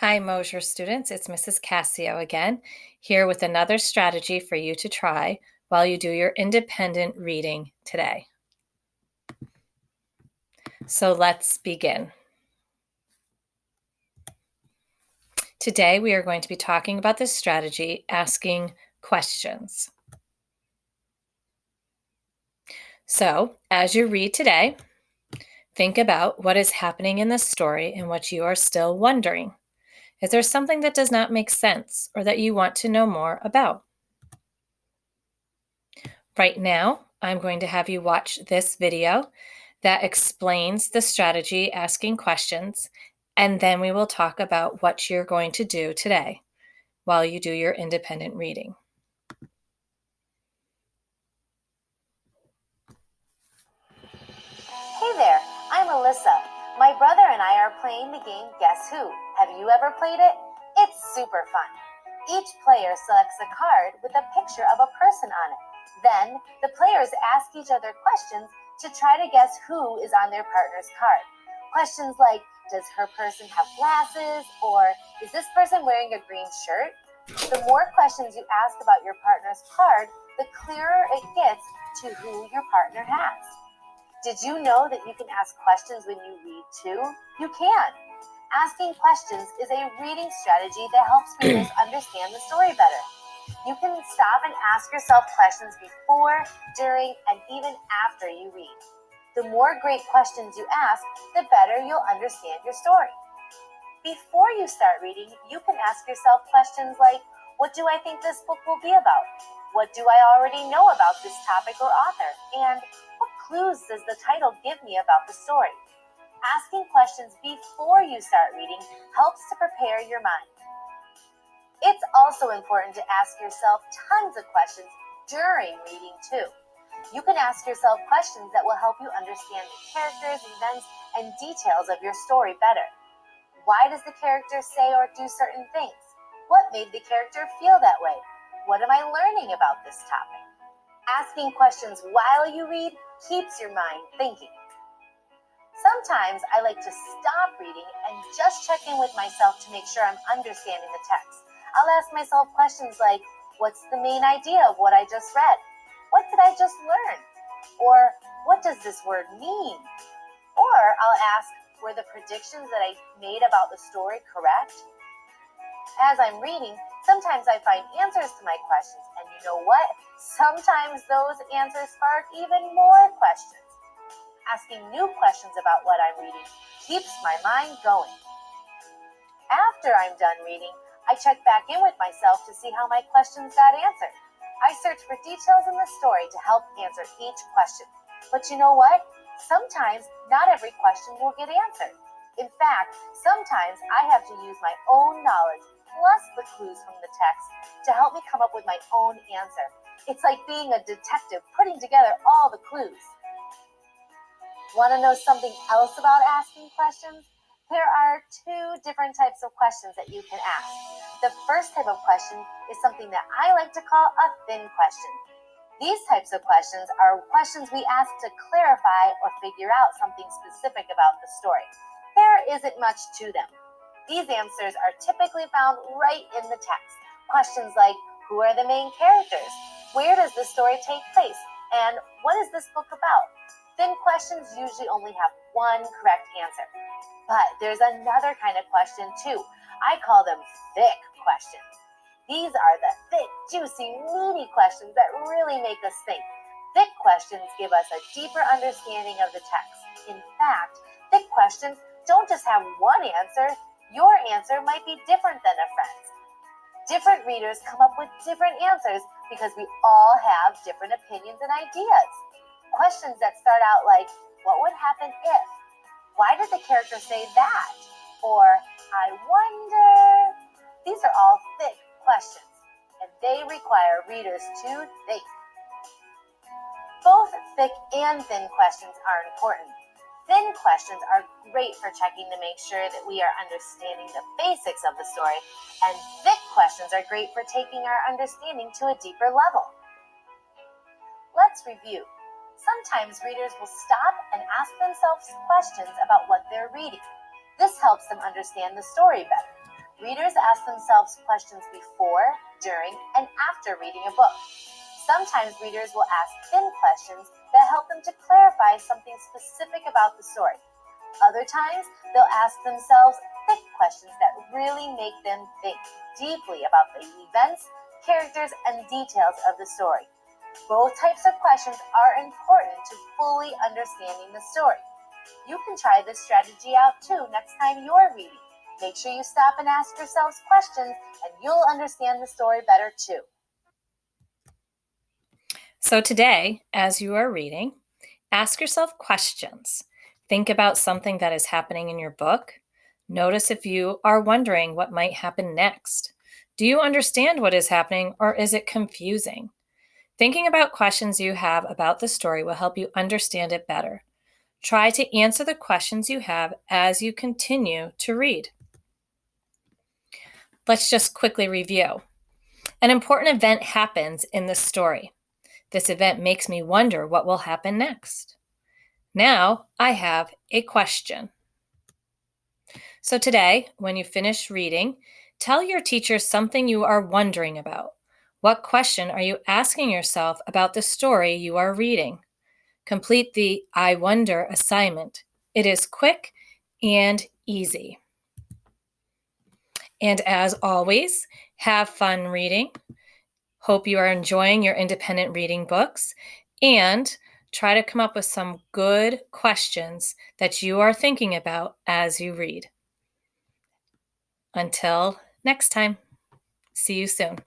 Hi, Mosier students. It's Mrs. Cassio again, here with another strategy for you to try while you do your independent reading today. So let's begin. Today, we are going to be talking about this strategy, asking questions. So, as you read today, think about what is happening in the story and what you are still wondering. Is there something that does not make sense or that you want to know more about? Right now, I'm going to have you watch this video that explains the strategy asking questions, and then we will talk about what you're going to do today while you do your independent reading. Hey there, I'm Alyssa. My brother and I are playing the game Guess Who. Have you ever played it? It's super fun. Each player selects a card with a picture of a person on it. Then, the players ask each other questions to try to guess who is on their partner's card. Questions like, does her person have glasses? Or, is this person wearing a green shirt? The more questions you ask about your partner's card, the clearer it gets to who your partner has. Did you know that you can ask questions when you read too? You can. Asking questions is a reading strategy that helps readers understand the story better. You can stop and ask yourself questions before, during, and even after you read. The more great questions you ask, the better you'll understand your story. Before you start reading, you can ask yourself questions like, what do I think this book will be about? What do I already know about this topic or author? And what clues does the title give me about the story? Asking questions before you start reading helps to prepare your mind. It's also important to ask yourself tons of questions during reading too. You can ask yourself questions that will help you understand the characters, events, and details of your story better. Why does the character say or do certain things? What made the character feel that way? What am I learning about this topic? Asking questions while you read keeps your mind thinking. Sometimes I like to stop reading and just check in with myself to make sure I'm understanding the text. I'll ask myself questions like, what's the main idea of what I just read? What did I just learn? Or what does this word mean? Or I'll ask, were the predictions that I made about the story correct? As I'm reading, sometimes I find answers to my questions, and you know what? Sometimes those answers spark even more questions. Asking new questions about what I'm reading keeps my mind going. After I'm done reading, I check back in with myself to see how my questions got answered. I search for details in the story to help answer each question. But you know what? Sometimes not every question will get answered. In fact, sometimes I have to use my own knowledge plus the clues from the text to help me come up with my own answer. It's like being a detective putting together all the clues. Want to know something else about asking questions? There are two different types of questions that you can ask. The first type of question is something that I like to call a thin question. These types of questions are questions we ask to clarify or figure out something specific about the story. There isn't much to them. These answers are typically found right in the text. Questions like, who are the main characters? Where does the story take place? And what is this book about? Thin questions usually only have one correct answer. But there's another kind of question too. I call them thick questions. These are the thick, juicy, meaty questions that really make us think. Thick questions give us a deeper understanding of the text. In fact, thick questions don't just have one answer. Your answer might be different than a friend's. Different readers come up with different answers because we all have different opinions and ideas. Questions that start out like, what would happen if? Why did the character say that? Or, I wonder. These are all thick questions, and they require readers to think. Both thick and thin questions are important. Thin questions are great for checking to make sure that we are understanding the basics of the story, and thick questions are great for taking our understanding to a deeper level. Let's review. Sometimes readers will stop and ask themselves questions about what they're reading. This helps them understand the story better. Readers ask themselves questions before, during, and after reading a book. Sometimes readers will ask thin questions that help them to clarify something specific about the story. Other times, they'll ask themselves thick questions that really make them think deeply about the events, characters, and details of the story. Both types of questions are important to fully understanding the story. You can try this strategy out too next time you're reading. Make sure you stop and ask yourselves questions, and you'll understand the story better too. So today, as you are reading, ask yourself questions. Think about something that is happening in your book. Notice if you are wondering what might happen next. Do you understand what is happening, or is it confusing? Thinking about questions you have about the story will help you understand it better. Try to answer the questions you have as you continue to read. Let's just quickly review. An important event happens in the story. This event makes me wonder what will happen next. Now I have a question. So today, when you finish reading, tell your teacher something you are wondering about. What question are you asking yourself about the story you are reading? Complete the I wonder assignment. It is quick and easy. And as always, have fun reading. Hope you are enjoying your independent reading books, and try to come up with some good questions that you are thinking about as you read. Until next time, see you soon.